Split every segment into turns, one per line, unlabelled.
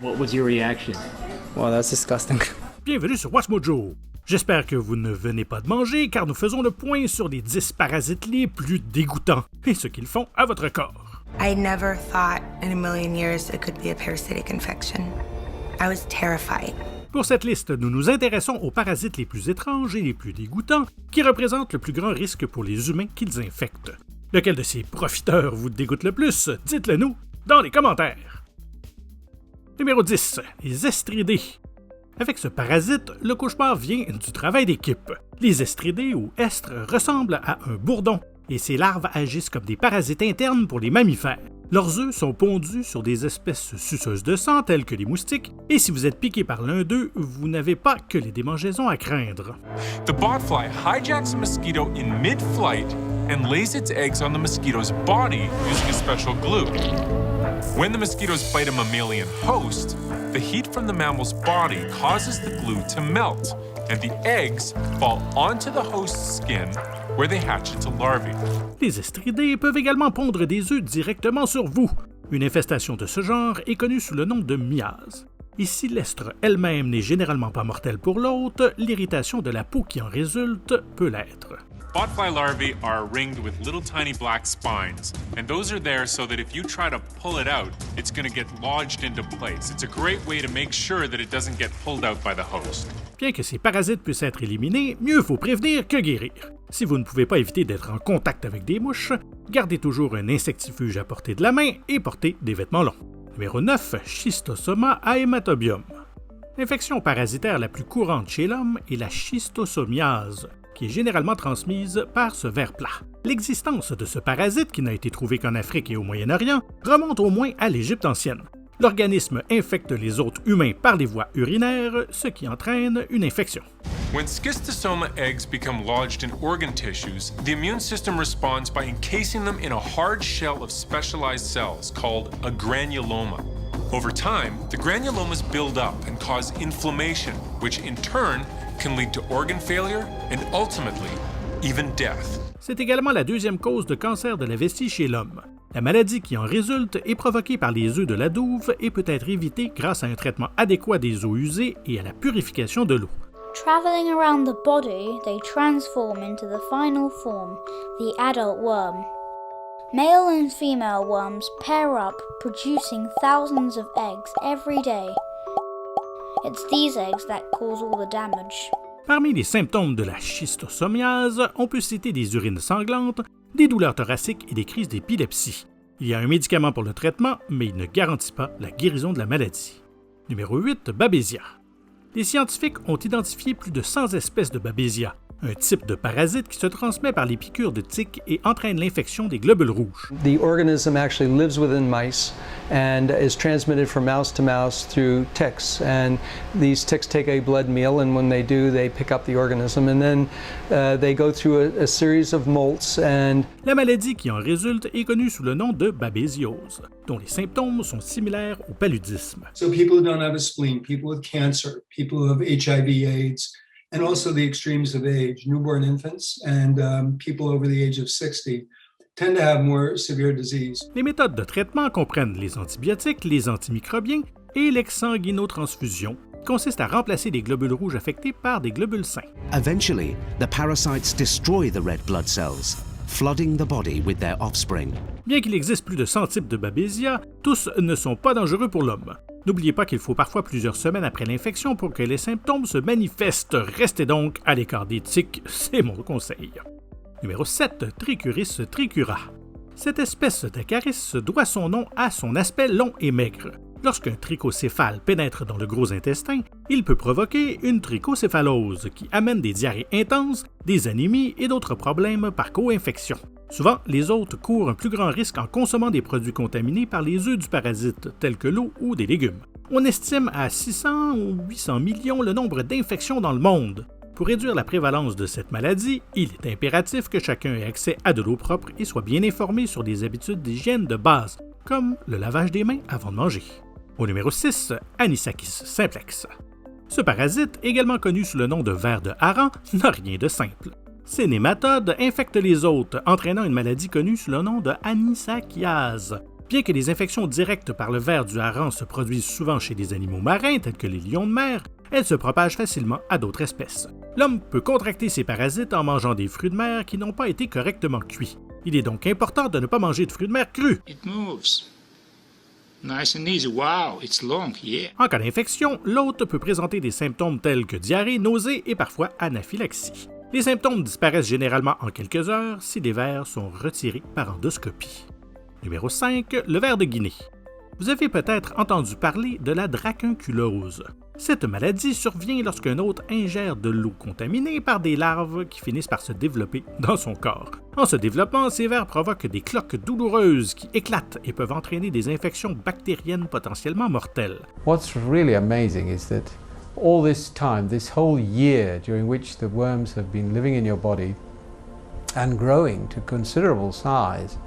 What was your reaction?
Well, that's disgusting.
Bienvenue sur WatchMojo. J'espère que vous ne venez pas de manger car nous faisons le point sur les 10 parasites les plus dégoûtants et ce qu'ils font à votre corps.
I never thought in a million years it could be a parasitic infection. I was terrified.
Pour cette liste, nous nous intéressons aux parasites les plus étranges et les plus dégoûtants qui représentent le plus grand risque pour les humains qu'ils infectent. Lequel de ces profiteurs vous dégoûte le plus? Dites-le-nous dans les commentaires. Numéro 10. Les estridés. Avec ce parasite, le cauchemar vient du travail d'équipe. Les estridés ou estres ressemblent à un bourdon et ces larves agissent comme des parasites internes pour les mammifères. Leurs œufs sont pondus sur des espèces suceuses de sang telles que les moustiques et si vous êtes piqué par l'un d'eux, vous n'avez pas que les démangeaisons à craindre.
The botfly hijacks a mosquito in mid-flight and lays its eggs on the mosquito's body using a special glue. When the mosquitoes bite a mammalian host, the heat from the mammal's body causes the glue to melt, and the eggs fall onto the host's skin where they hatch into larvae.
Les estridés peuvent également pondre des œufs directement sur vous. Une infestation de ce genre est connue sous le nom de miase. Et si l'estre elle-même n'est généralement pas mortelle pour l'hôte, l'irritation de la peau qui en résulte peut l'être.
Botfly larvae are ringed with little tiny black spines, and those are there so that if you try to pull it out, it's going to get lodged into place. It's a great way to make sure that it doesn't get pulled out by the host.
Bien que ces parasites puissent être éliminés, mieux vaut prévenir que guérir. Si vous ne pouvez pas éviter d'être en contact avec des mouches, gardez toujours un insectifuge à portée de la main et portez des vêtements longs. Numéro 9. Schistosoma haematobium. L'infection parasitaire la plus courante chez l'homme est la schistosomiase, qui est généralement transmise par ce ver plat. L'existence de ce parasite, qui n'a été trouvé qu'en Afrique et au Moyen-Orient, remonte au moins à l'Égypte ancienne. L'organisme infecte les hôtes humains par les voies urinaires, ce qui entraîne une infection.
When schistosoma eggs become lodged in organ tissues, the immune system responds by encasing them in a hard shell of specialized cells called a granuloma. Over time, the granulomas build up and cause inflammation, which in turn can lead to organ failure and ultimately even death.
C'est également la deuxième cause de cancer de la vessie chez l'homme. La maladie qui en résulte est provoquée par les œufs de la douve et peut être évitée grâce à un traitement adéquat des eaux usées et à la purification de l'eau.
Traveling around the body, they transform into the final form, the adult worm. Male and female worms pair up, producing thousands of eggs every day. It's these eggs that cause all the damage.
Parmi les symptômes de la schistosomiase, on peut citer des urines sanglantes, des douleurs thoraciques et des crises d'épilepsie. Il y a un médicament pour le traitement, mais il ne garantit pas la guérison de la maladie. Numéro 8. Babesia. Les scientifiques ont identifié plus de 100 espèces de Babesia, un type de parasite qui se transmet par les piqûres de tiques et entraîne l'infection des globules rouges.
The organism actually lives within mice and is transmitted from mouse to mouse through ticks. And these ticks take a blood meal, and when they do, they pick up the organism, and then they go through a series of molts. And
la maladie qui en résulte est connue sous le nom de babésiose, dont les symptômes sont similaires au paludisme.
So people who don't have a spleen, people with cancer, people who have HIV/AIDS, and also the extremes of age, newborn infants and people over the age of 60 tend to have more severe disease.
Les méthodes de traitement comprennent les antibiotiques, les antimicrobiens et l'exsanguinotransfusion, qui consiste à remplacer les globules rouges affectés par des globules sains.
Eventually, the parasites destroy the red blood cells, flooding the body with their offspring.
Bien qu'il existe plus de 100 types de Babesia, tous ne sont pas dangereux pour l'homme. N'oubliez pas qu'il faut parfois plusieurs semaines après l'infection pour que les symptômes se manifestent. Restez donc à l'écart des tiques, c'est mon conseil. Numéro 7. Trichuris tricura. Cette espèce d'acaris doit son nom à son aspect long et maigre. Lorsqu'un trichocéphale pénètre dans le gros intestin, il peut provoquer une trichocéphalose qui amène des diarrhées intenses, des anémies et d'autres problèmes par co-infection. Souvent, les hôtes courent un plus grand risque en consommant des produits contaminés par les œufs du parasite, tels que l'eau ou des légumes. On estime à 600 ou 800 millions le nombre d'infections dans le monde. Pour réduire la prévalence de cette maladie, il est impératif que chacun ait accès à de l'eau propre et soit bien informé sur des habitudes d'hygiène de base, comme le lavage des mains avant de manger. Au numéro 6, Anisakis simplex. Ce parasite, également connu sous le nom de ver de hareng, n'a rien de simple. Ces nématodes infectent les hôtes, entraînant une maladie connue sous le nom de anisakiase. Bien que les infections directes par le ver du hareng se produisent souvent chez des animaux marins tels que les lions de mer, elles se propagent facilement à d'autres espèces. L'homme peut contracter ces parasites en mangeant des fruits de mer qui n'ont pas été correctement cuits. Il est donc important de ne pas manger de fruits de mer crus.
It moves. Nice and easy. Wow, it's long, yeah.
En cas d'infection, l'hôte peut présenter des symptômes tels que diarrhée, nausée et parfois anaphylaxie. Les symptômes disparaissent généralement en quelques heures si les vers sont retirés par endoscopie. Numéro 5, le ver de Guinée. Vous avez peut-être entendu parler de la dracunculose. Cette maladie survient lorsqu'un hôte ingère de l'eau contaminée par des larves qui finissent par se développer dans son corps. En se développant, ces vers provoquent des cloques douloureuses qui éclatent et peuvent entraîner des infections bactériennes potentiellement mortelles.
What's really amazing is that all this time, this whole year during which the worms have been living in your body and growing to considerable size,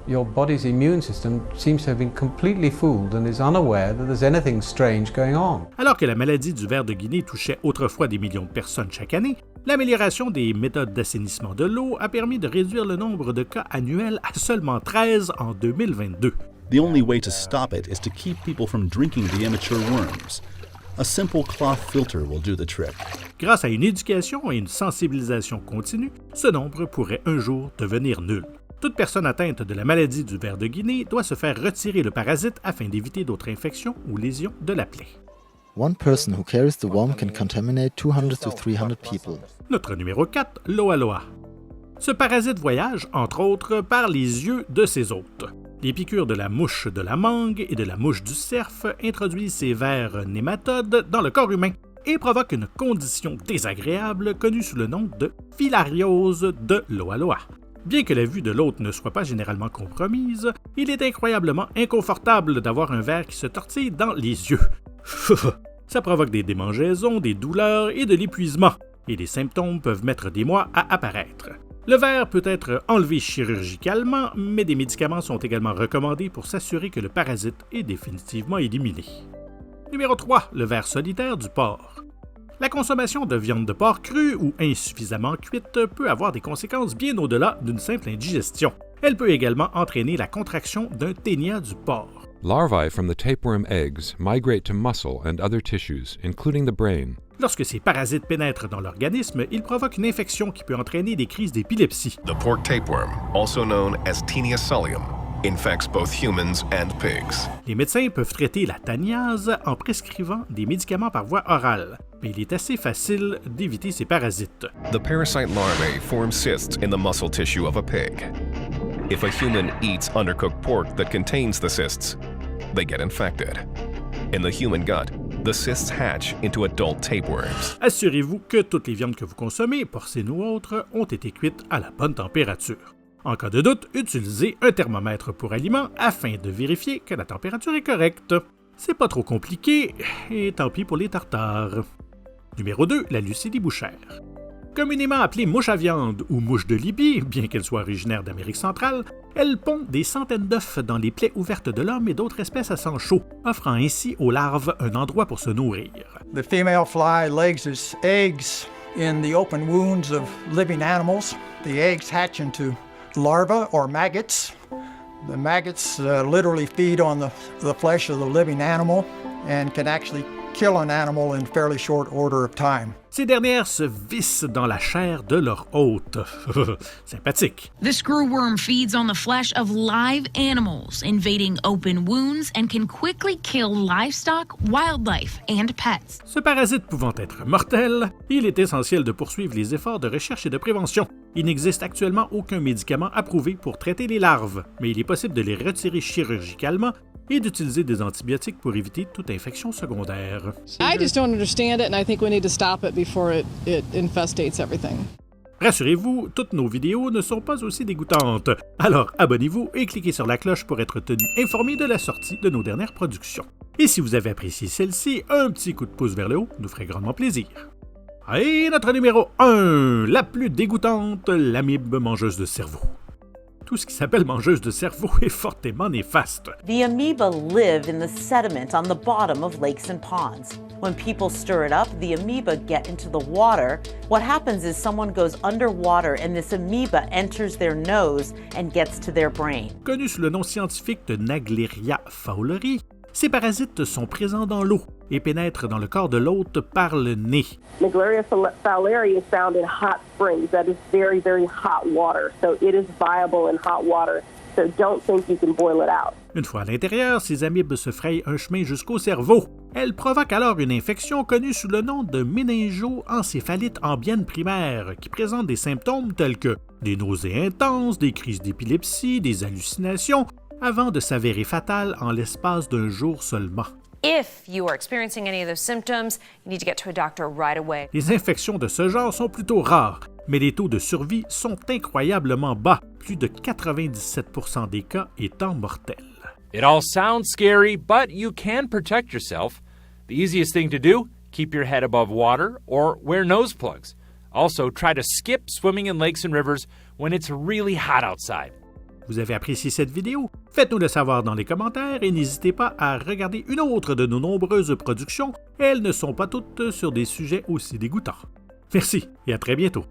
your body's immune system seems to have been completely fooled and is unaware that there's anything strange going on.
Alors que la maladie du ver de Guinée touchait autrefois des millions de personnes chaque année, l'amélioration des méthodes d'assainissement de l'eau a permis de réduire le nombre de cas annuels à seulement 13 en 2022.
The only way to stop it is to keep people from drinking the immature worms. A simple cloth filter will do the trick.
Grâce à une éducation et une sensibilisation continue, ce nombre pourrait un jour devenir nul. Toute personne atteinte de la maladie du ver de Guinée doit se faire retirer le parasite afin d'éviter d'autres infections ou lésions de la plaie.
One person who carries the worm can contaminate 200 to 300 people.
Notre numéro 4, l'oaloa. Ce parasite voyage, entre autres, par les yeux de ses hôtes. Les piqûres de la mouche de la mangue et de la mouche du cerf introduisent ces vers nématodes dans le corps humain et provoquent une condition désagréable connue sous le nom de filariose de l'oaloa. Bien que la vue de l'hôte ne soit pas généralement compromise, il est incroyablement inconfortable d'avoir un ver qui se tortille dans les yeux. Ça provoque des démangeaisons, des douleurs et de l'épuisement, et les symptômes peuvent mettre des mois à apparaître. Le ver peut être enlevé chirurgicalement, mais des médicaments sont également recommandés pour s'assurer que le parasite est définitivement éliminé. Numéro 3, le ver solitaire du porc. La consommation de viande de porc crue ou insuffisamment cuite peut avoir des conséquences bien au-delà d'une simple indigestion. Elle peut également entraîner la contraction d'un ténia du porc.
Larvae from the tapeworm eggs migrate to muscle and other tissues, including the brain.
Lorsque ces parasites pénètrent dans l'organisme, ils provoquent une infection qui peut entraîner des crises d'épilepsie.
The pork tapeworm, also known as Taenia solium, infects both humans and pigs.
Les médecins peuvent traiter la taniase en prescrivant des médicaments par voie orale, mais il est assez facile d'éviter ces parasites.
The parasite larvae form cysts in the muscle tissue of a pig. If a human eats undercooked pork that contains the cysts, they get infected. In the human gut, the cysts hatch into adult tapeworms.
Assurez-vous que toutes les viandes que vous consommez, porcines ou autres, ont été cuites à la bonne température. En cas de doute, utilisez un thermomètre pour aliments afin de vérifier que la température est correcte. C'est pas trop compliqué, et tant pis pour les tartares. Numéro 2, la lucélie bouchère. Communément appelée mouche à viande ou mouche de Libye, bien qu'elle soit originaire d'Amérique centrale, elle pond des centaines d'œufs dans les plaies ouvertes de l'homme et d'autres espèces à sang chaud, offrant ainsi aux larves un endroit pour se nourrir.
The female fly lays its eggs in the open wounds of living animals. The eggs hatch into larvae or maggots. The maggots literally feed on the flesh of the living animal and can actually kill an animal in fairly short order of time.
Ces dernières se vissent dans la chair de leur hôte. Sympathique.
The screwworm feeds on the flesh of live animals, invading open wounds and can quickly kill livestock, wildlife, and pets.
Ce parasite pouvant être mortel, il est essentiel de poursuivre les efforts de recherche et de prévention. Il n'existe actuellement aucun médicament approuvé pour traiter les larves, mais il est possible de les retirer chirurgicalement et d'utiliser des antibiotiques pour éviter toute infection secondaire.
I just don't understand it and I think we need to stop it before it infestates everything.
Rassurez-vous, toutes nos vidéos ne sont pas aussi dégoûtantes. Alors abonnez-vous et cliquez sur la cloche pour être tenu informé de la sortie de nos dernières productions. Et si vous avez apprécié celle-ci, un petit coup de pouce vers le haut nous ferait grandement plaisir. Et notre numéro 1, la plus dégoûtante, l'amibe mangeuse de cerveau. Tout ce qui s'appelle mangeuse de cerveau est fortement néfaste.
The amoeba live in the sediment on the bottom of lakes and ponds. When people stir it up, the amoeba get into the water. What happens is someone goes underwater and this amoeba enters their nose and gets to their brain.
Connu sous le nom scientifique de Naegleria fowleri, ces parasites sont présents dans l'eau et pénètrent dans le corps de l'hôte par le nez.
Naegleria fowleri is found in hot springs. That is very, very hot water. So it is viable in hot water. So don't think you can boil it out.
Une fois à l'intérieur, ces amibes se frayent un chemin jusqu'au cerveau. Elles provoquent alors une infection connue sous le nom de méningo-encéphalite ambienne primaire, qui présente des symptômes tels que des nausées intenses, des crises d'épilepsie, des hallucinations, avant de s'avérer fatale en l'espace d'un jour seulement.
If you are experiencing any of those symptoms, you need to get to a doctor right away.
Les infections de ce genre sont plutôt rares, mais les taux de survie sont incroyablement bas, plus de 97% des cas étant mortels.
It all sounds scary, but you can protect yourself. The easiest thing to do, keep your head above water or wear nose plugs. Also, try to skip swimming in lakes and rivers when it's really hot outside.
Vous avez apprécié cette vidéo? Faites-nous le savoir dans les commentaires et n'hésitez pas à regarder une autre de nos nombreuses productions. Elles ne sont pas toutes sur des sujets aussi dégoûtants. Merci et à très bientôt.